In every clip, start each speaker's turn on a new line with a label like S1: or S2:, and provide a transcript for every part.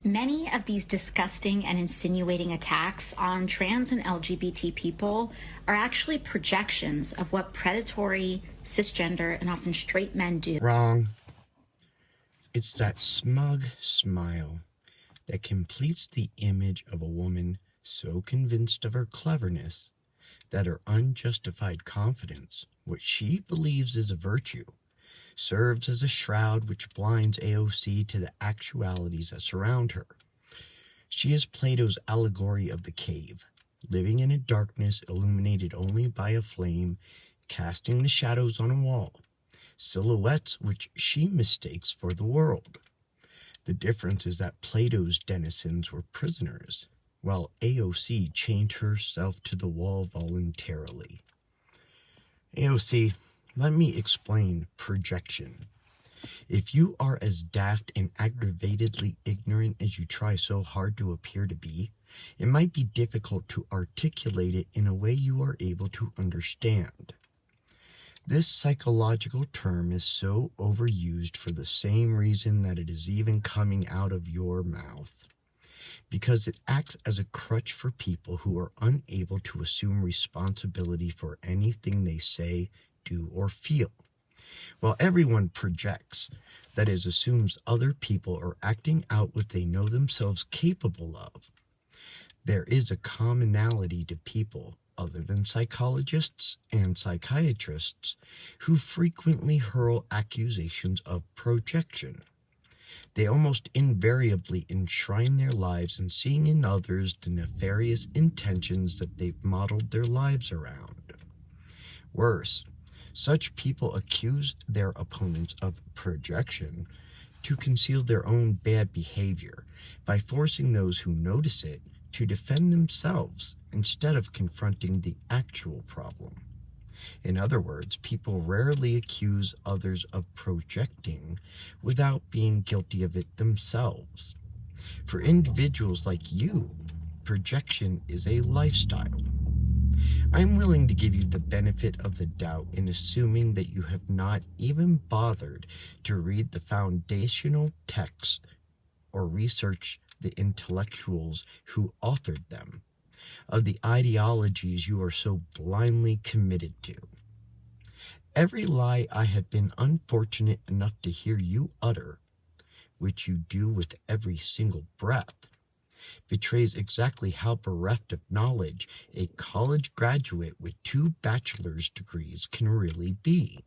S1: Many of these disgusting and insinuating attacks on trans and LGBT people are actually projections of what predatory, cisgender, and often straight men do.
S2: Wrong. It's that smug smile that completes the image of a woman so convinced of her cleverness that her unjustified confidence, what she believes is a virtue, serves as a shroud which blinds AOC to the actualities that surround her. She is Plato's allegory of the cave, living in a darkness illuminated only by a flame, casting the shadows on a wall, silhouettes which she mistakes for the world. The difference is that Plato's denizens were prisoners, while AOC chained herself to the wall voluntarily. AOC, let me explain projection. If you are as daft and aggravatedly ignorant as you try so hard to appear to be, it might be difficult to articulate it in a way you are able to understand. This psychological term is so overused for the same reason that it is even coming out of your mouth, because it acts as a crutch for people who are unable to assume responsibility for anything they say, do, or feel. While everyone projects, that is, assumes other people are acting out what they know themselves capable of, there is a commonality to people other than psychologists and psychiatrists who frequently hurl accusations of projection. They almost invariably enshrine their lives in seeing in others the nefarious intentions that they've modeled their lives around. Worse, such people accuse their opponents of projection to conceal their own bad behavior by forcing those who notice it to defend themselves instead of confronting the actual problem. In other words, people rarely accuse others of projecting without being guilty of it themselves. For individuals like you, projection is a lifestyle. I'm willing to give you the benefit of the doubt in assuming that you have not even bothered to read the foundational texts or research the intellectuals who authored them, of the ideologies you are so blindly committed to. Every lie I have been unfortunate enough to hear you utter, which you do with every single breath, betrays exactly how bereft of knowledge a college graduate with 2 bachelor's degrees can really be.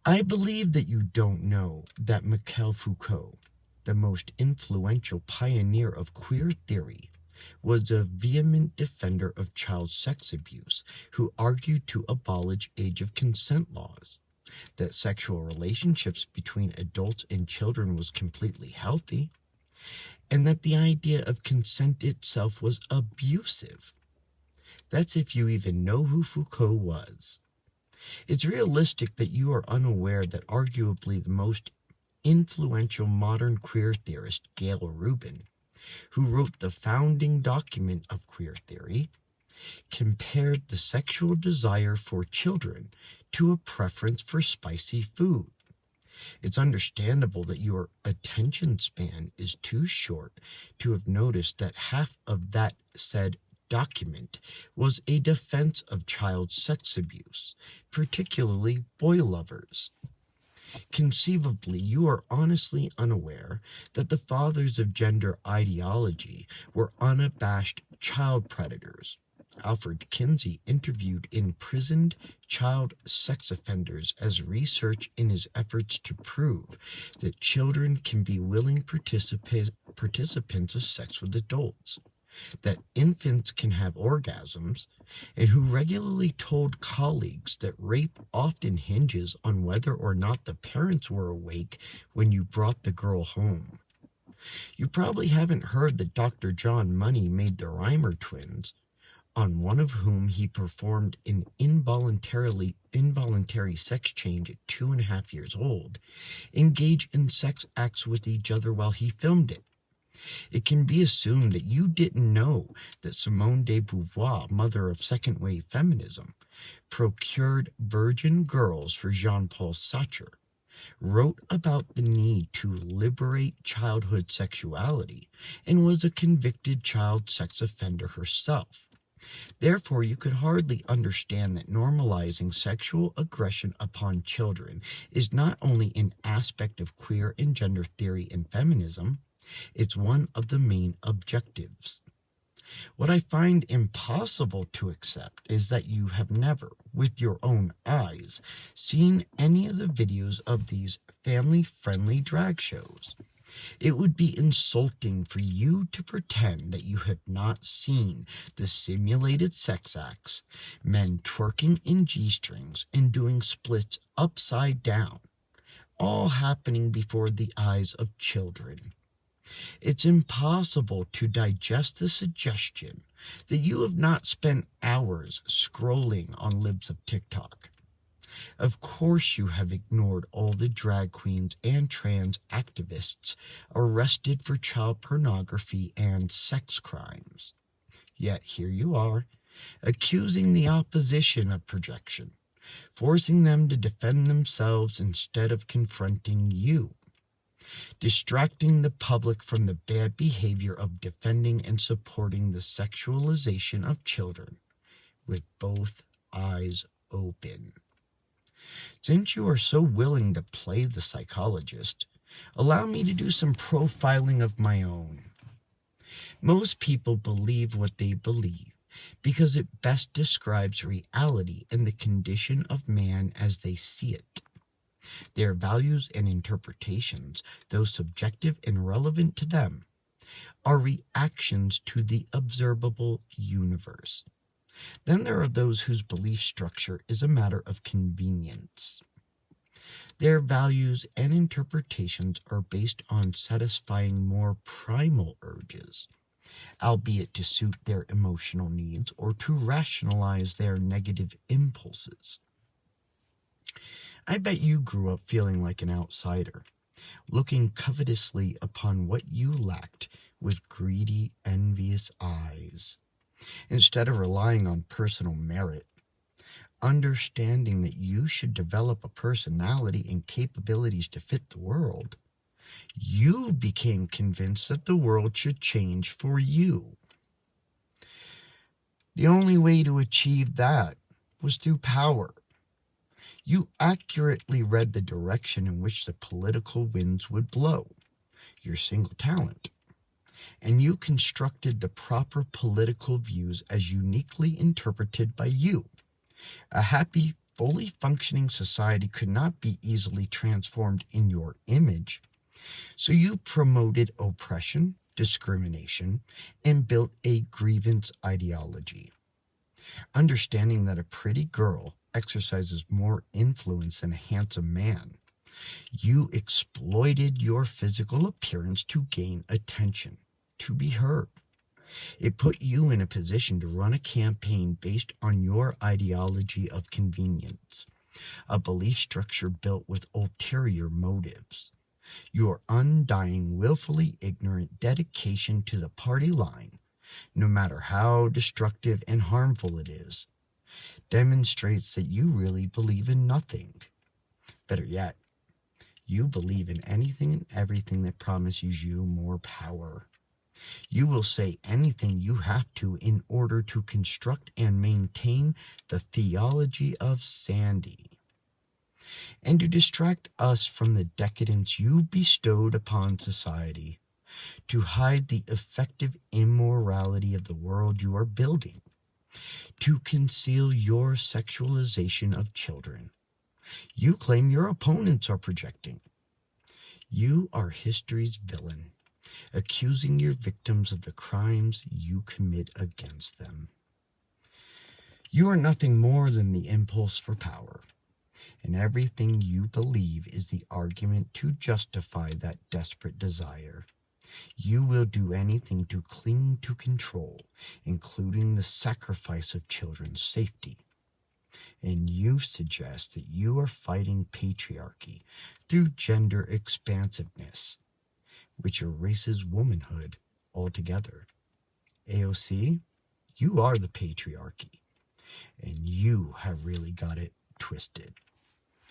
S2: I believe that you don't know that Michel Foucault, the most influential pioneer of queer theory, was a vehement defender of child sex abuse who argued to abolish age of consent laws, that sexual relationships between adults and children was completely healthy, and that the idea of consent itself was abusive. That's if you even know who Foucault was. It's realistic that you are unaware that arguably the most influential modern queer theorist, Gail Rubin, who wrote the founding document of queer theory, compared the sexual desire for children to a preference for spicy food. It's understandable that your attention span is too short to have noticed that half of that said document was a defense of child sex abuse, particularly boy lovers. Conceivably, you are honestly unaware that the fathers of gender ideology were unabashed child predators. Alfred Kinsey interviewed imprisoned child sex offenders as research in his efforts to prove that children can be willing participants of sex with adults, that infants can have orgasms, and who regularly told colleagues that rape often hinges on whether or not the parents were awake when you brought the girl home. You probably haven't heard that Dr. John Money made the Reimer twins, on one of whom he performed an involuntary sex change at 2.5 years old, engage in sex acts with each other while he filmed it. It can be assumed that you didn't know that Simone de Beauvoir, mother of second-wave feminism, procured virgin girls for Jean-Paul Sartre, wrote about the need to liberate childhood sexuality, and was a convicted child sex offender herself. Therefore, you could hardly understand that normalizing sexual aggression upon children is not only an aspect of queer and gender theory and feminism, it's one of the main objectives. What I find impossible to accept is that you have never, with your own eyes, seen any of the videos of these family-friendly drag shows. It would be insulting for you to pretend that you have not seen the simulated sex acts, men twerking in G-strings and doing splits upside down, all happening before the eyes of children. It's impossible to digest the suggestion that you have not spent hours scrolling on libs of TikTok. Of course you have ignored all the drag queens and trans activists arrested for child pornography and sex crimes. Yet here you are, accusing the opposition of projection, forcing them to defend themselves instead of confronting you, distracting the public from the bad behavior of defending and supporting the sexualization of children with both eyes open. Since you are so willing to play the psychologist, allow me to do some profiling of my own. Most people believe what they believe because it best describes reality and the condition of man as they see it. Their values and interpretations, though subjective and relevant to them, are reactions to the observable universe. Then there are those whose belief structure is a matter of convenience. Their values and interpretations are based on satisfying more primal urges, albeit to suit their emotional needs or to rationalize their negative impulses. I bet you grew up feeling like an outsider, looking covetously upon what you lacked with greedy, envious eyes. Instead of relying on personal merit, understanding that you should develop a personality and capabilities to fit the world, you became convinced that the world should change for you. The only way to achieve that was through power. You accurately read the direction in which the political winds would blow, your single talent, and you constructed the proper political views as uniquely interpreted by you. A happy, fully functioning society could not be easily transformed in your image, so you promoted oppression, discrimination, and built a grievance ideology. Understanding that a pretty girl exercises more influence than a handsome man, you exploited your physical appearance to gain attention, to be heard. It put you in a position to run a campaign based on your ideology of convenience, a belief structure built with ulterior motives. Your undying, willfully ignorant dedication to the party line, no matter how destructive and harmful it is, demonstrates that you really believe in nothing. Better yet, you believe in anything and everything that promises you more power. You will say anything you have to in order to construct and maintain the theology of Sandy, and to distract us from the decadence you bestowed upon society, to hide the effective immorality of the world you are building, to conceal your sexualization of children. You claim your opponents are projecting. You are history's villain, accusing your victims of the crimes you commit against them. You are nothing more than the impulse for power, and everything you believe is the argument to justify that desperate desire. You will do anything to cling to control, including the sacrifice of children's safety. And you suggest that you are fighting patriarchy through gender expansiveness, which erases womanhood altogether. AOC, you are the patriarchy, and you have really got it twisted.